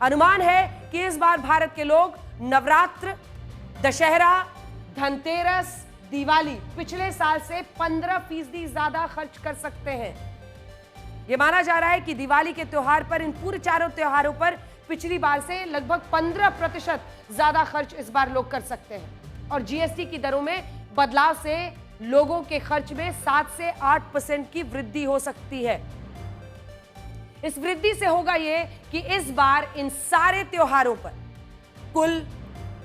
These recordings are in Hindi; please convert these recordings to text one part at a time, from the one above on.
अनुमान है कि इस बार भारत के लोग नवरात्र, दशहरा, धनतेरस, दिवाली पिछले साल से 15% ज्यादा खर्च कर सकते हैं। यह माना जा रहा है कि दिवाली के त्योहार पर, इन पूरे चारों त्योहारों पर पिछली बार से लगभग 15% ज्यादा खर्च इस बार लोग कर सकते हैं। और जीएसटी की दरों में बदलाव से लोगों के खर्च में 7 से 8% की वृद्धि हो सकती है। इस वृद्धि से होगा यह कि इस बार इन सारे त्योहारों पर कुल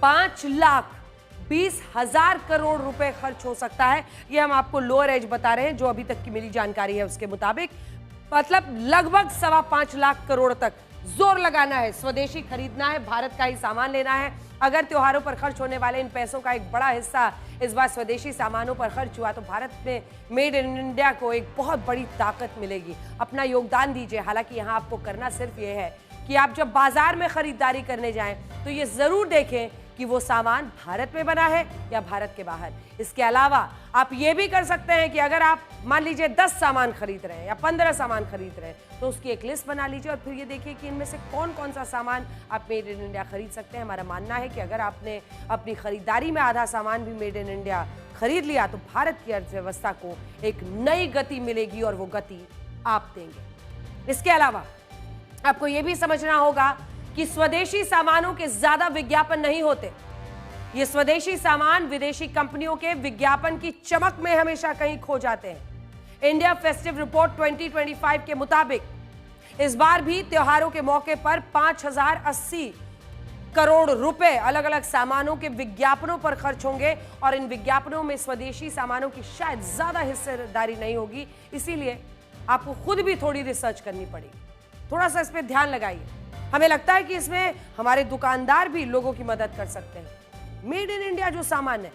5,20,000 करोड़ रुपए खर्च हो सकता है। यह हम आपको लोअर एज बता रहे हैं, जो अभी तक की मिली जानकारी है उसके मुताबिक। मतलब लगभग 5.25 लाख करोड़ तक जोर लगाना है, स्वदेशी खरीदना है, भारत का ही सामान लेना है। अगर त्योहारों पर खर्च होने वाले इन पैसों का एक बड़ा हिस्सा इस बार स्वदेशी सामानों पर खर्च हुआ तो भारत में मेड इन इंडिया को एक बहुत बड़ी ताकत मिलेगी। अपना योगदान दीजिए। हालांकि यहाँ आपको करना सिर्फ ये है कि आप जब बाजार में खरीदारी करने जाएं तो ये जरूर देखें कि वो सामान भारत में बना है या भारत के बाहर। इसके अलावा आप ये भी कर सकते हैं कि अगर आप मान लीजिए 10 सामान खरीद रहे हैं या 15 सामान खरीद रहे हैं तो उसकी एक लिस्ट बना लीजिए और फिर ये देखिए कि इनमें से कौन कौन सा सामान आप मेड इन इंडिया खरीद सकते हैं। हमारा मानना है कि अगर आपने अपनी खरीदारी में आधा सामान भी मेड इन इंडिया खरीद लिया तो भारत की अर्थव्यवस्था को एक नई गति मिलेगी और वो गति आप देंगे। इसके अलावा आपको यह भी समझना होगा कि स्वदेशी सामानों के ज्यादा विज्ञापन नहीं होते। ये स्वदेशी सामान विदेशी कंपनियों के विज्ञापन की चमक में हमेशा कहीं खो जाते हैं। इंडिया फेस्टिव रिपोर्ट 2025 के मुताबिक इस बार भी त्योहारों के मौके पर 5,080 करोड़ रुपए अलग अलग सामानों के विज्ञापनों पर खर्च होंगे और इन विज्ञापनों में स्वदेशी सामानों की शायद ज्यादा हिस्सेदारी नहीं होगी। इसीलिए आपको खुद भी थोड़ी रिसर्च करनी पड़ेगी, थोड़ा सा इस पर ध्यान लगाइए। हमें लगता है कि इसमें हमारे दुकानदार भी लोगों की मदद कर सकते हैं। मेड इन इंडिया जो सामान है,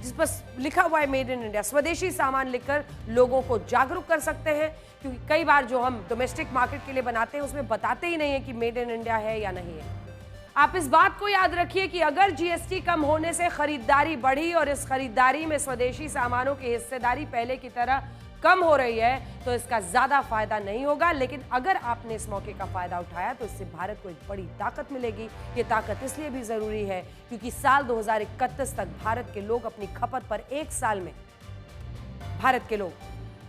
जिस पर लिखा हुआ है मेड इन इंडिया, स्वदेशी सामान लिखकर लोगों को जागरूक कर सकते हैं। क्योंकि कई बार जो हम डोमेस्टिक मार्केट के लिए बनाते हैं उसमें बताते ही नहीं है कि मेड इन इंडिया है या नहीं है। आप इस बात को याद रखिए कि अगर जीएसटी कम होने से खरीदारी बढ़ी और इस खरीदारी में स्वदेशी सामानों की हिस्सेदारी पहले की तरह कम हो रही है तो इसका ज्यादा फायदा नहीं होगा। लेकिन अगर आपने इस मौके का फायदा उठाया तो इससे भारत को एक बड़ी ताकत मिलेगी। ये ताकत इसलिए भी जरूरी है क्योंकि साल 2031 तक भारत के लोग अपनी खपत पर एक साल में भारत के लोग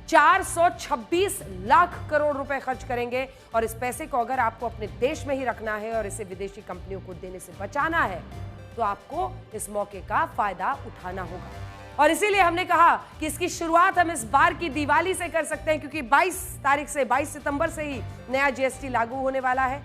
426 लाख करोड़ रुपए खर्च करेंगे। और इस पैसे को अगर आपको अपने देश में ही रखना है और इसे विदेशी कंपनियों को देने से बचाना है तो आपको इस मौके का फायदा उठाना होगा। और इसीलिए हमने कहा कि इसकी शुरुआत हम इस बार की दिवाली से कर सकते हैं, क्योंकि 22 तारीख से 22 सितंबर से ही नया जीएसटी लागू होने वाला है।